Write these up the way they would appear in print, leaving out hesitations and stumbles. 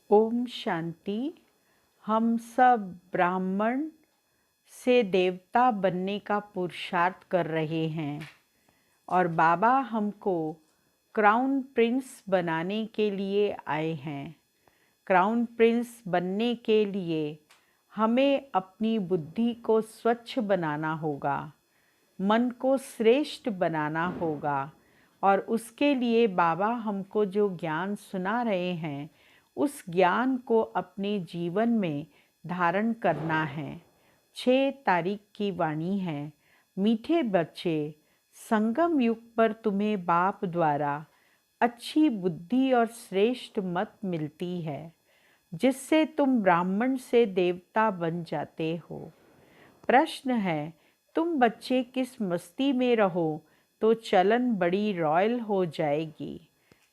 ओम शांति। हम सब ब्राह्मण से देवता बनने का पुरुषार्थ कर रहे हैं और बाबा हमको क्राउन प्रिंस बनाने के लिए आए हैं। क्राउन प्रिंस बनने के लिए हमें अपनी बुद्धि को स्वच्छ बनाना होगा, मन को श्रेष्ठ बनाना होगा और उसके लिए बाबा हमको जो ज्ञान सुना रहे हैं उस ज्ञान को अपने जीवन में धारण करना है। 6 तारीख की वाणी है, मीठे बच्चे, संगम युग पर तुम्हें बाप द्वारा अच्छी बुद्धि और श्रेष्ठ मत मिलती है जिससे तुम ब्राह्मण से देवता बन जाते हो। प्रश्न है, तुम बच्चे किस मस्ती में रहो तो चलन बड़ी रॉयल हो जाएगी।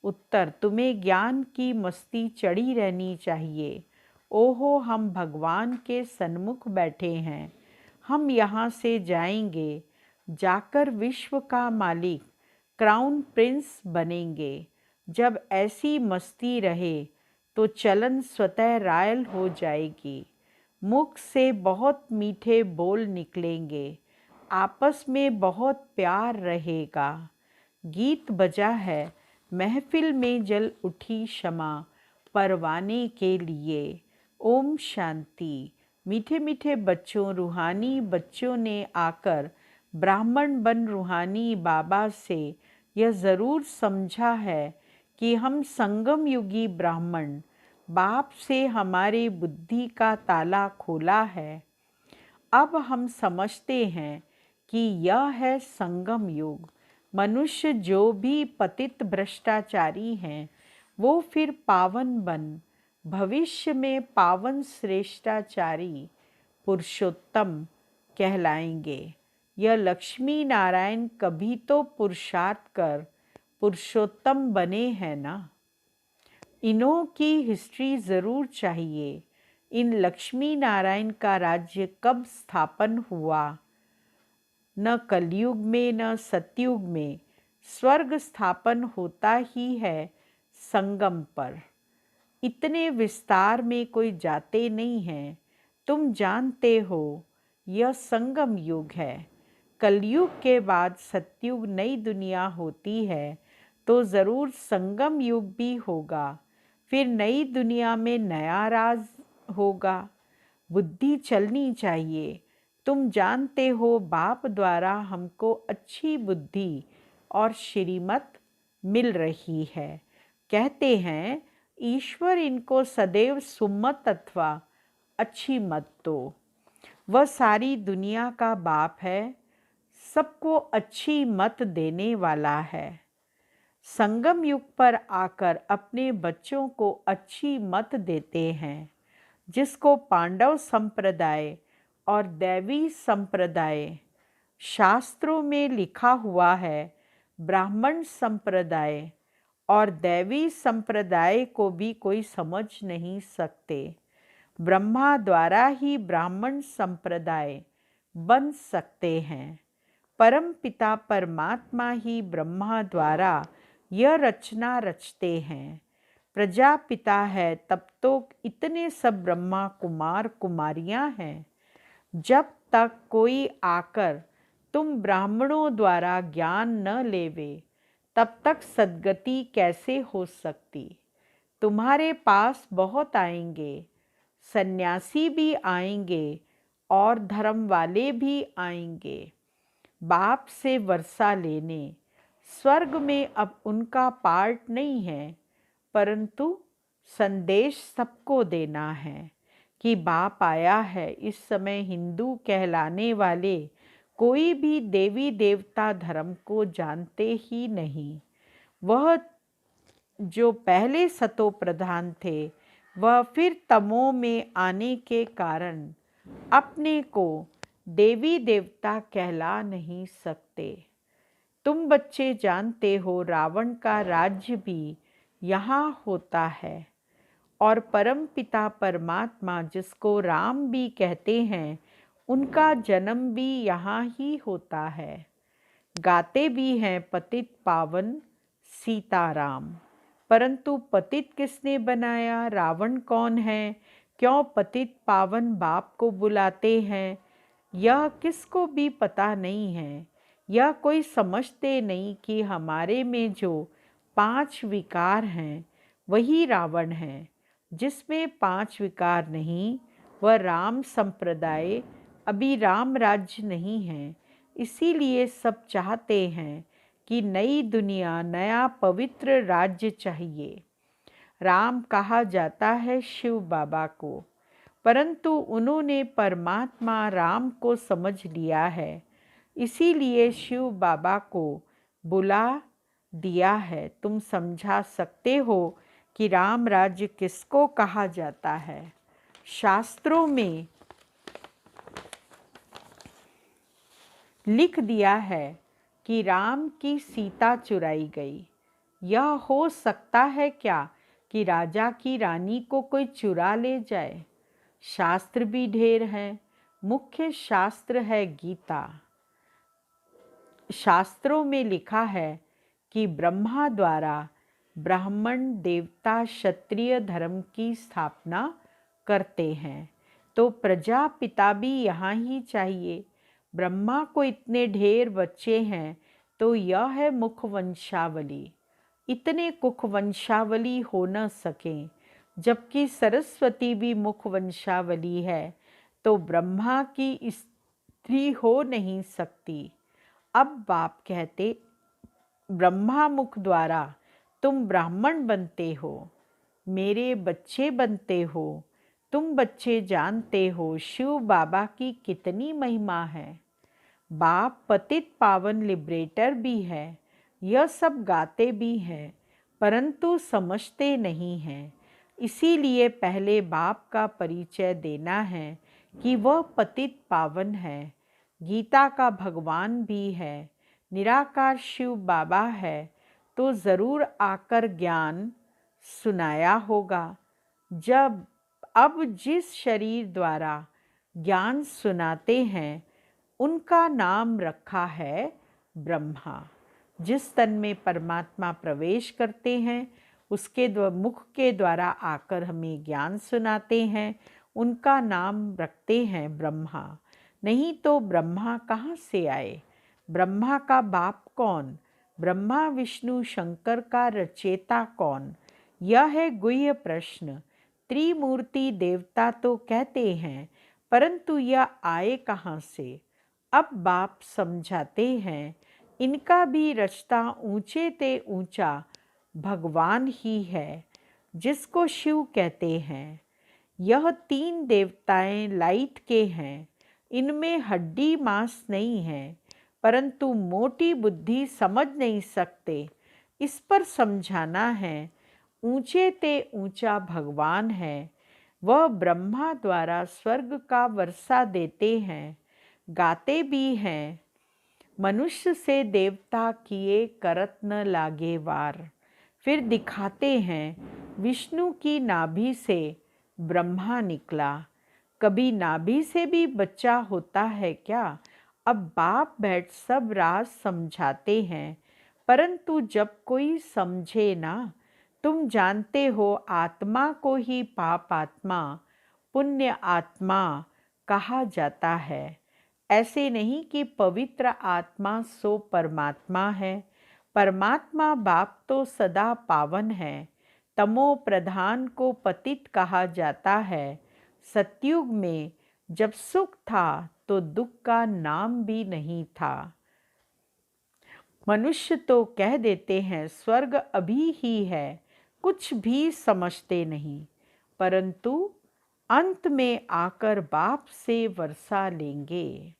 उत्तर, तुम्हें ज्ञान की मस्ती चढ़ी रहनी चाहिए। ओहो, हम भगवान के सन्मुख बैठे हैं, हम यहाँ से जाएंगे, जाकर विश्व का मालिक क्राउन प्रिंस बनेंगे। जब ऐसी मस्ती रहे तो चलन स्वतः रॉयल हो जाएगी। मुख से बहुत मीठे बोल निकलेंगे, आपस में बहुत प्यार रहेगा। गीत बजा है, महफिल में जल उठी क्षमा परवाने के लिए। ओम शांति। मीठे मीठे बच्चों, रूहानी बच्चों ने आकर ब्राह्मण बन रूहानी बाबा से यह ज़रूर समझा है कि हम संगम युगी ब्राह्मण बाप से हमारी बुद्धि का ताला खोला है। अब हम समझते हैं कि यह है संगम युग। मनुष्य जो भी पतित भ्रष्टाचारी हैं वो फिर पावन बन भविष्य में पावन श्रेष्ठाचारी पुरुषोत्तम कहलाएंगे। यह लक्ष्मी नारायण कभी तो पुरुषार्थ कर पुरुषोत्तम बने हैं ना। इन्हों की हिस्ट्री ज़रूर चाहिए। इन लक्ष्मी नारायण का राज्य कब स्थापन हुआ? न कलयुग में न सतयुग में। स्वर्ग स्थापन होता ही है संगम पर। इतने विस्तार में कोई जाते नहीं हैं। तुम जानते हो यह संगम युग है। कलयुग के बाद सतयुग नई दुनिया होती है तो ज़रूर संगम युग भी होगा। फिर नई दुनिया में नया राज होगा। बुद्धि चलनी चाहिए। तुम जानते हो बाप द्वारा हमको अच्छी बुद्धि और श्रीमत मिल रही है। कहते हैं ईश्वर इनको सदैव सुमत अथवा अच्छी मत दो। वह सारी दुनिया का बाप है, सबको अच्छी मत देने वाला है। संगम युग पर आकर अपने बच्चों को अच्छी मत देते हैं जिसको पांडव संप्रदाय और दैवी संप्रदाय शास्त्रों में लिखा हुआ है। ब्राह्मण संप्रदाय और दैवी संप्रदाय को भी कोई समझ नहीं सकते। ब्रह्मा द्वारा ही ब्राह्मण संप्रदाय बन सकते हैं। परम पिता परमात्मा ही ब्रह्मा द्वारा यह रचना रचते हैं। प्रजापिता है तब तो इतने सब ब्रह्मा कुमार कुमारियां हैं। जब तक कोई आकर तुम ब्राह्मणों द्वारा ज्ञान न लेवे तब तक सद्गति कैसे हो सकती। तुम्हारे पास बहुत आएंगे, सन्यासी भी आएंगे और धर्म वाले भी आएंगे बाप से वर्षा लेने। स्वर्ग में अब उनका पार्ट नहीं है, परंतु संदेश सबको देना है कि बाप आया है। इस समय हिंदू कहलाने वाले कोई भी देवी देवता धर्म को जानते ही नहीं। वह जो पहले सतो प्रधान थे वह फिर तमो में आने के कारण अपने को देवी देवता कहला नहीं सकते। तुम बच्चे जानते हो रावण का राज्य भी यहाँ होता है और परम पिता परमात्मा जिसको राम भी कहते हैं उनका जन्म भी यहाँ ही होता है। गाते भी हैं पतित पावन सीताराम। परंतु पतित किसने बनाया, रावण कौन है, क्यों पतित पावन बाप को बुलाते हैं, यह किसको भी पता नहीं है। यह कोई समझते नहीं कि हमारे में जो 5 विकार हैं वही रावण है। जिसमें 5 विकार नहीं वह राम संप्रदाय, अभी राम राज्य नहीं है। इसीलिए सब चाहते हैं कि नई दुनिया, नया पवित्र राज्य चाहिए। राम कहा जाता है शिव बाबा को, परंतु उन्होंने परमात्मा राम को समझ लिया है, इसीलिए शिव बाबा को बुला दिया है। तुम समझा सकते हो कि राम राज्य किसको कहा जाता है। शास्त्रों में लिख दिया है कि राम की सीता चुराई गई। यह हो सकता है क्या कि राजा की रानी को कोई चुरा ले जाए। शास्त्र भी ढेर हैं। मुख्य शास्त्र है गीता। शास्त्रों में लिखा है कि ब्रह्मा द्वारा ब्राह्मण, देवता, क्षत्रिय धर्म की स्थापना करते हैं, तो प्रजापिता भी यहाँ ही चाहिए। ब्रह्मा को इतने ढेर बच्चे हैं तो यह है मुख वंशावली। इतने कुख वंशावली हो न सकें, जबकि सरस्वती भी मुख वंशावली है, तो ब्रह्मा की स्त्री हो नहीं सकती। अब बाप कहते, ब्रह्मा मुख द्वारा तुम ब्राह्मण बनते हो, मेरे बच्चे बनते हो। तुम बच्चे जानते हो शिव बाबा की कितनी महिमा है। बाप पतित पावन लिबरेटर भी है, यह सब गाते भी हैं, परंतु समझते नहीं हैं। इसीलिए पहले बाप का परिचय देना है कि वह पतित पावन है, गीता का भगवान भी है, निराकार शिव बाबा है, तो ज़रूर आकर ज्ञान सुनाया होगा। जब अब जिस शरीर द्वारा ज्ञान सुनाते हैं उनका नाम रखा है ब्रह्मा। जिस तन में परमात्मा प्रवेश करते हैं उसके मुख के द्वारा आकर हमें ज्ञान सुनाते हैं, उनका नाम रखते हैं ब्रह्मा। नहीं तो ब्रह्मा कहाँ से आए। ब्रह्मा का बाप कौन, ब्रह्मा विष्णु शंकर का रचेता कौन, यह है गुह्य प्रश्न। त्रिमूर्ति देवता तो कहते हैं, परंतु यह आए कहाँ से। अब बाप समझाते हैं, इनका भी रचता ऊंचे ते ऊंचा भगवान ही है, जिसको शिव कहते हैं। यह 3 देवताएं लाइट के हैं, इनमें हड्डी मांस नहीं है, परंतु मोटी बुद्धि समझ नहीं सकते। इस पर समझाना है, ऊंचे ते ऊंचा भगवान है, वह ब्रह्मा द्वारा स्वर्ग का वर्षा देते हैं। गाते भी हैं, मनुष्य से देवता किए करत न लागे वार। फिर दिखाते हैं, विष्णु की नाभि से ब्रह्मा निकला। कभी नाभि से भी बच्चा होता है क्या। अब बाप बैठ सब राज समझाते हैं, परंतु जब कोई समझे ना, तुम जानते हो आत्मा को ही पाप आत्मा, पुण्य आत्मा कहा जाता है। ऐसे नहीं कि पवित्र आत्मा सो परमात्मा है। परमात्मा बाप तो सदा पावन है। तमो प्रधान को पतित कहा जाता है। सतयुग में जब सुख था तो दुख का नाम भी नहीं था। मनुष्य तो कह देते हैं स्वर्ग अभी ही है, कुछ भी समझते नहीं, परंतु अंत में आकर बाप से वर्षा लेंगे।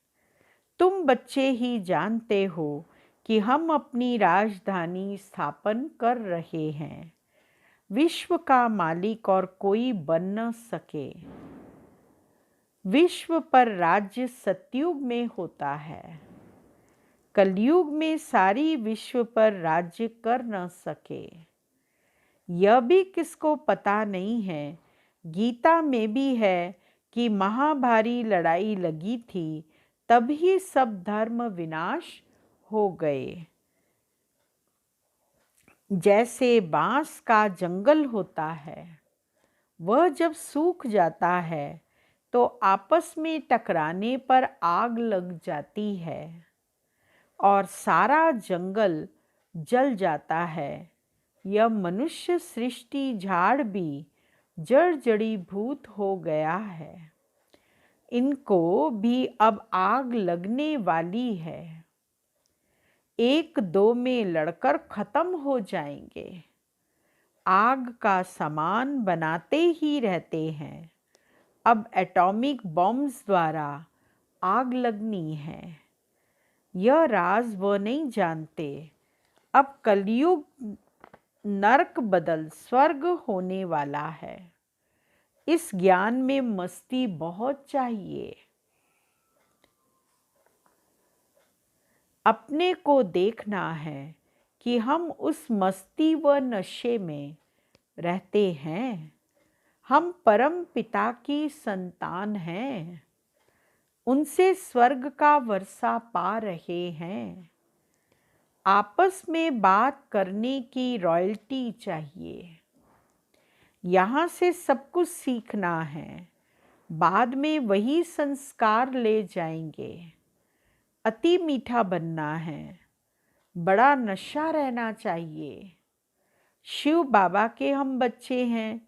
तुम बच्चे ही जानते हो कि हम अपनी राजधानी स्थापन कर रहे हैं। विश्व का मालिक और कोई बन न सके। विश्व पर राज्य सतयुग में होता है, कलयुग में सारी विश्व पर राज्य कर न सके। यह भी किसको पता नहीं है। गीता में भी है कि महाभारी लड़ाई लगी थी, तभी सब धर्म विनाश हो गए। जैसे बांस का जंगल होता है, वह जब सूख जाता है तो आपस में टकराने पर आग लग जाती है और सारा जंगल जल जाता है। यह मनुष्य सृष्टि झाड़ भी जड़ जड़ीभूत हो गया है। इनको भी अब आग लगने वाली है। एक दो में लड़कर खत्म हो जाएंगे। आग का सामान बनाते ही रहते हैं। अब एटॉमिक बॉम्ब्स द्वारा आग लगनी है। यह राज वह नहीं जानते। अब कलयुग नरक बदल स्वर्ग होने वाला है। इस ज्ञान में मस्ती बहुत चाहिए। अपने को देखना है कि हम उस मस्ती व नशे में रहते हैं। हम परम पिता की संतान हैं। उनसे स्वर्ग का वर्षा पा रहे हैं। आपस में बात करने की रॉयल्टी चाहिए। यहाँ से सब कुछ सीखना है, बाद में वही संस्कार ले जाएंगे। अति मीठा बनना है, बड़ा नशा रहना चाहिए। शिव बाबा के हम बच्चे हैं,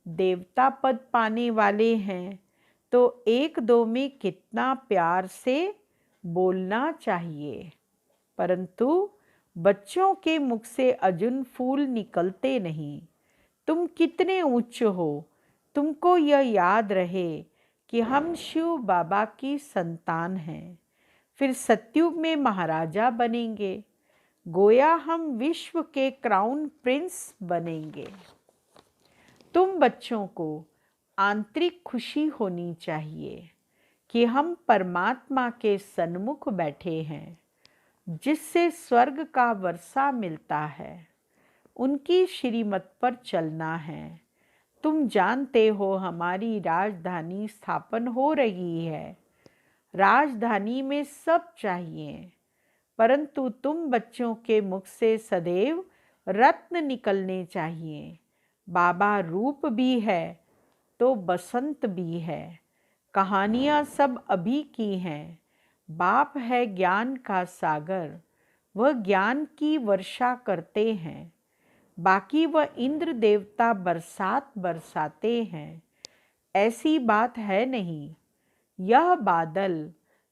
देवता पद पाने वाले हैं, तो एक दो में कितना प्यार से बोलना चाहिए। परंतु बच्चों के मुख से अर्जुन फूल निकलते नहीं। तुम कितने उच्च हो, तुमको यह याद रहे कि हम शिव बाबा की संतान हैं। फिर सतयुग में महाराजा बनेंगे। गोया हम विश्व के क्राउन प्रिंस बनेंगे। तुम बच्चों को आंतरिक खुशी होनी चाहिए कि हम परमात्मा के सन्मुख बैठे हैं, जिससे स्वर्ग का वर्षा मिलता है। उनकी श्रीमत पर चलना है। तुम जानते हो हमारी राजधानी स्थापन हो रही है। राजधानी में सब चाहिए, परंतु तुम बच्चों के मुख से सदैव रत्न निकलने चाहिए। बाबा रूप भी है तो बसंत भी है। कहानियाँ सब अभी की हैं। बाप है ज्ञान का सागर, वह ज्ञान की वर्षा करते हैं। बाकी वह इंद्र देवता बरसात बरसाते हैं। ऐसी बात है नहीं। यह बादल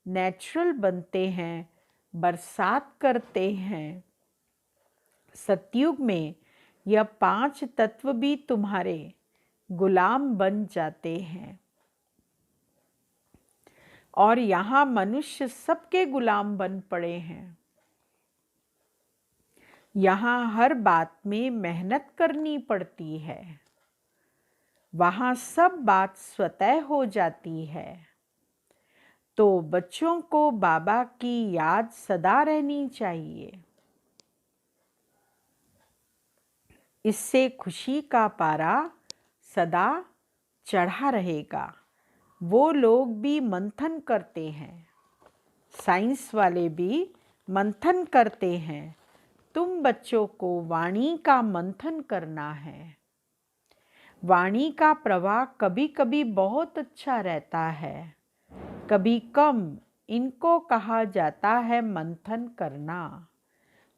नेचुरल बनते हैं, बरसात करते हैं। सतयुग में यह 5 तत्व भी तुम्हारे गुलाम बन जाते हैं और यहाँ मनुष्य सबके गुलाम बन पड़े हैं। यहाँ हर बात में मेहनत करनी पड़ती है। वहाँ सब बात स्वतः हो जाती है। तो बच्चों को बाबा की याद सदा रहनी चाहिए। इससे खुशी का पारा सदा चढ़ा रहेगा। वो लोग भी मंथन करते हैं, साइंस वाले भी मंथन करते हैं। तुम बच्चों को वाणी का मंथन करना है। वाणी का प्रवाह कभी कभी बहुत अच्छा रहता है, कभी कम। इनको कहा जाता है मंथन करना।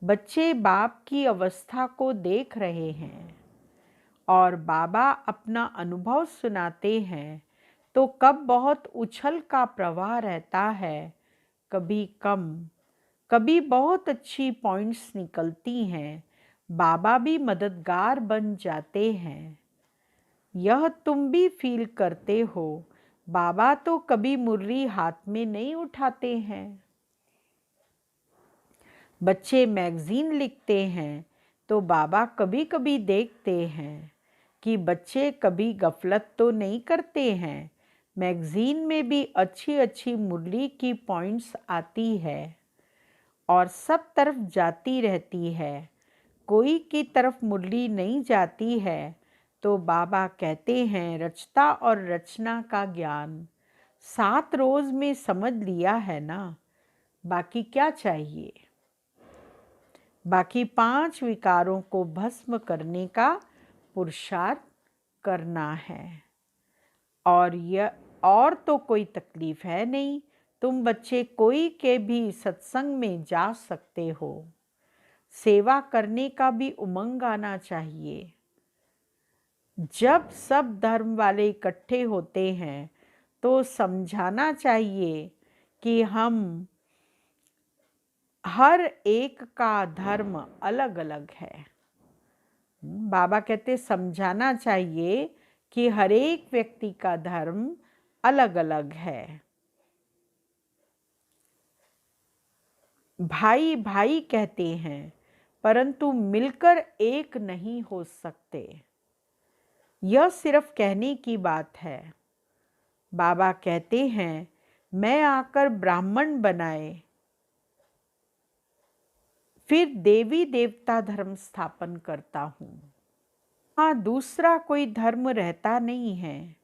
बच्चे बाप की अवस्था को देख रहे हैं और बाबा अपना अनुभव सुनाते हैं, तो कब बहुत उछल का प्रवाह रहता है, कभी कम। कभी बहुत अच्छी पॉइंट्स निकलती हैं। बाबा भी मददगार बन जाते हैं। यह तुम भी फील करते हो। बाबा तो कभी मुरली हाथ में नहीं उठाते हैं। बच्चे मैगजीन लिखते हैं तो बाबा कभी कभी देखते हैं कि बच्चे कभी गफलत तो नहीं करते हैं। मैगजीन में भी अच्छी अच्छी मुरली की पॉइंट्स आती है और सब तरफ जाती रहती है। कोई की तरफ मुरली नहीं जाती है तो बाबा कहते हैं रचता और रचना का ज्ञान 7 रोज में समझ लिया है ना, बाकी क्या चाहिए। बाकी 5 विकारों को भस्म करने का पुरुषार्थ करना है। और तो कोई तकलीफ है नहीं। तुम बच्चे कोई के भी सत्संग में जा सकते हो। सेवा करने का भी उमंग आना चाहिए। जब सब धर्म वाले इकट्ठे होते हैं तो समझाना चाहिए कि हम हर एक का धर्म अलग अलग है। बाबा कहते समझाना चाहिए कि हर एक व्यक्ति का धर्म अलग अलग है। भाई भाई कहते हैं परंतु मिलकर एक नहीं हो सकते। यह सिर्फ कहने की बात है। बाबा कहते हैं मैं आकर ब्राह्मण बनाए, फिर देवी देवता धर्म स्थापन करता हूँ। हाँ, दूसरा कोई धर्म रहता नहीं है।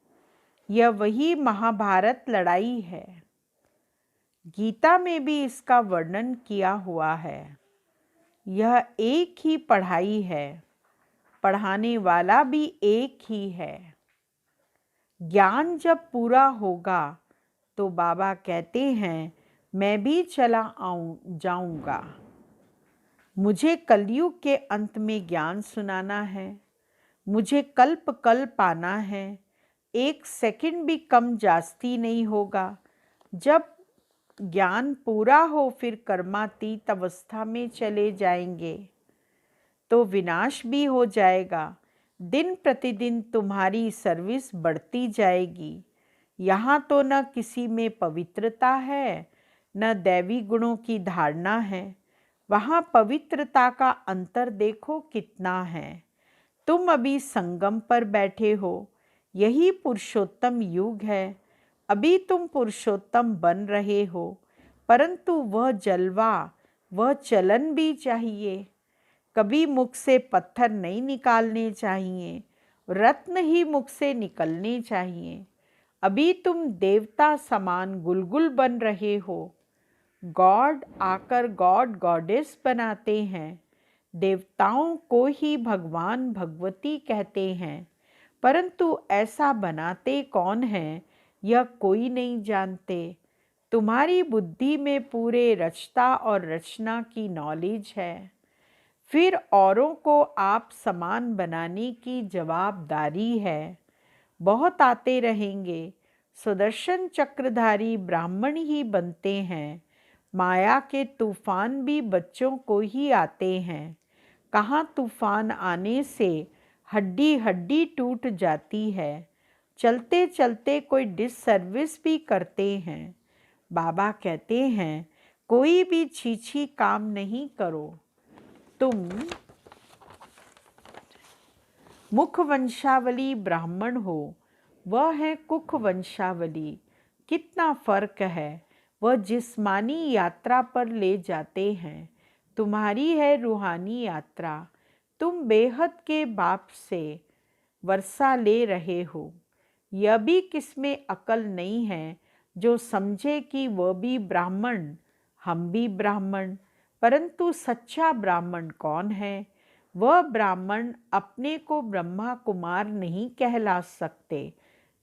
यह वही महाभारत लड़ाई है। गीता में भी इसका वर्णन किया हुआ है। यह एक ही पढ़ाई है, पढ़ाने वाला भी एक ही है। ज्ञान जब पूरा होगा तो बाबा कहते हैं मैं भी चला जाऊंगा। मुझे कलयुग के अंत में ज्ञान सुनाना है। मुझे कल्प कल्प आना है। 1 सेकंड भी कम जास्ती नहीं होगा। जब ज्ञान पूरा हो फिर कर्मातीत अवस्था में चले जाएंगे तो विनाश भी हो जाएगा। दिन प्रतिदिन तुम्हारी सर्विस बढ़ती जाएगी। यहाँ तो न किसी में पवित्रता है न दैवी गुणों की धारणा है। वहाँ पवित्रता का अंतर देखो कितना है। तुम अभी संगम पर बैठे हो। यही पुरुषोत्तम युग है। अभी तुम पुरुषोत्तम बन रहे हो, परंतु वह जलवा, वह चलन भी चाहिए। कभी मुख से पत्थर नहीं निकालने चाहिए, रत्न ही मुख से निकलने चाहिए। अभी तुम देवता समान गुलगुल बन रहे हो। गॉड आकर गॉड गॉडेस बनाते हैं। देवताओं को ही भगवान भगवती कहते हैं, परंतु ऐसा बनाते कौन है यह कोई नहीं जानते। तुम्हारी बुद्धि में पूरे रचता और रचना की नॉलेज है। फिर औरों को आप समान बनाने की जवाबदारी है। बहुत आते रहेंगे। सुदर्शन चक्रधारी ब्राह्मण ही बनते हैं। माया के तूफान भी बच्चों को ही आते हैं। कहाँ तूफान आने से हड्डी हड्डी टूट जाती है। चलते चलते कोई डिससर्विस भी करते हैं। बाबा कहते हैं कोई भी छीछी काम नहीं करो। तुम मुख वंशावली ब्राह्मण हो, वह है कुख वंशावली। कितना फर्क है। वह जिस्मानी यात्रा पर ले जाते हैं, तुम्हारी है रूहानी यात्रा। तुम बेहद के बाप से वर्षा ले रहे हो। यह भी किसमें अकल नहीं है जो समझे कि वह भी ब्राह्मण, हम भी ब्राह्मण। परंतु सच्चा ब्राह्मण कौन है? वह ब्राह्मण अपने को ब्रह्मा कुमार नहीं कहला सकते।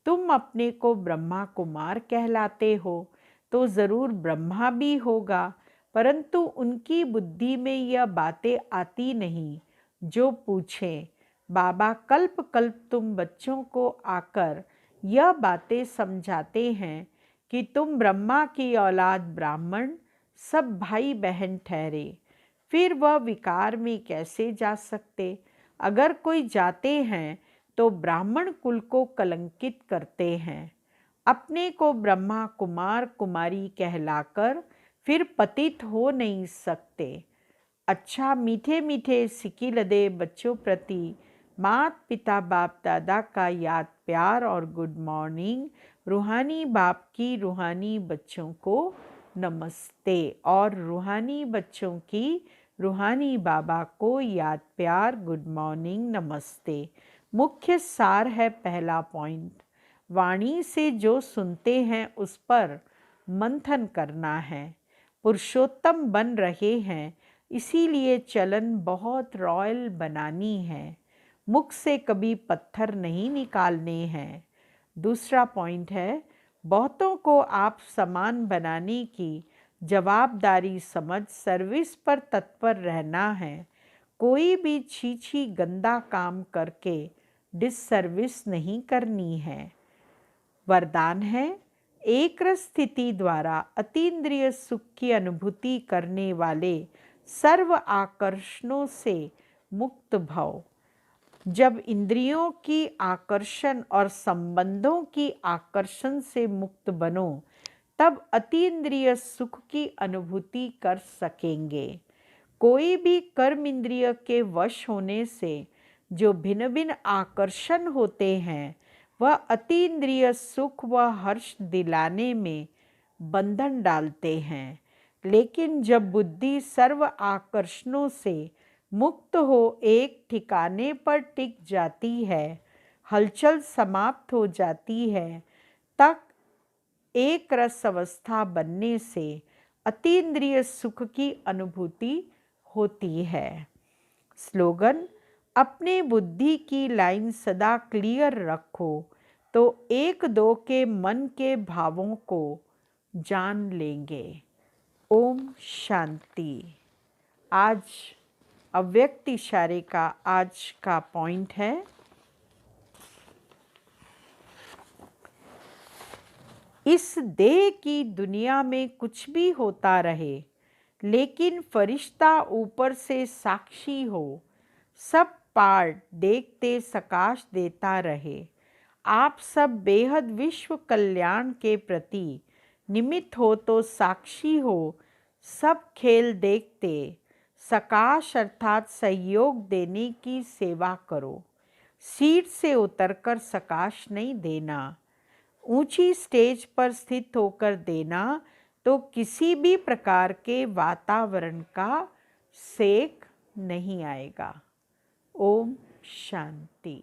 तुम अपने को ब्रह्मा कुमार कहलाते हो तो ज़रूर ब्रह्मा भी होगा, परंतु उनकी बुद्धि में यह बातें आती नहीं जो पूछें। बाबा कल्प कल्प तुम बच्चों को आकर यह बातें समझाते हैं कि तुम ब्रह्मा की औलाद ब्राह्मण सब भाई बहन ठहरे। फिर वह विकार में कैसे जा सकते? अगर कोई जाते हैं तो ब्राह्मण कुल को कलंकित करते हैं। अपने को ब्रह्मा कुमार कुमारी कहलाकर फिर पतित हो नहीं सकते। अच्छा, मीठे मीठे सिकी लदे बच्चों प्रति मात पिता बाप दादा का याद प्यार और गुड मॉर्निंग। रूहानी बाप की रूहानी बच्चों को नमस्ते और रूहानी बच्चों की रूहानी बाबा को याद प्यार गुड मॉर्निंग नमस्ते। मुख्य सार है पहला पॉइंट, वाणी से जो सुनते हैं उस पर मंथन करना है। पुरुषोत्तम बन रहे हैं इसीलिए चलन बहुत रॉयल बनानी है, मुख से कभी पत्थर नहीं निकालने हैं। दूसरा पॉइंट है, बहुतों को आप समान बनाने की जवाबदारी समझ सर्विस पर तत्पर रहना है। कोई भी छी गंदा काम करके डिससर्विस नहीं करनी है। वरदान है, एक रस स्थिति द्वारा अतीन्द्रिय सुख की अनुभूति करने वाले सर्व आकर्षणों से मुक्त भव। जब इंद्रियों की आकर्षण और संबंधों की आकर्षण से मुक्त बनो, तब अतीन्द्रिय सुख की अनुभूति कर सकेंगे। कोई भी कर्म इंद्रिय के वश होने से जो भिन्न भिन्न आकर्षण होते हैं, वह अतीन्द्रिय सुख व हर्ष दिलाने में बंधन डालते हैं। लेकिन जब बुद्धि सर्व आकर्षणों से मुक्त हो एक ठिकाने पर टिक जाती है, हलचल समाप्त हो जाती है, तक एक रस अवस्था बनने से अतीन्द्रिय सुख की अनुभूति होती है। स्लोगन, अपने बुद्धि की लाइन सदा क्लियर रखो तो एक दो के मन के भावों को जान लेंगे। ओम शांति। आज अव्यक्त इशारे का आज का पॉइंट है, इस देह की दुनिया में कुछ भी होता रहे, लेकिन फरिश्ता ऊपर से साक्षी हो, सब पार्ट देखते सकाश देता रहे। आप सब बेहद विश्व कल्याण के प्रति निमित्त हो तो साक्षी हो, सब खेल देखते सकाश अर्थात सहयोग देने की सेवा करो। सीट से उतरकर सकाश नहीं देना, ऊंची स्टेज पर स्थित होकर देना तो किसी भी प्रकार के वातावरण का सेक नहीं आएगा। ओम शांति।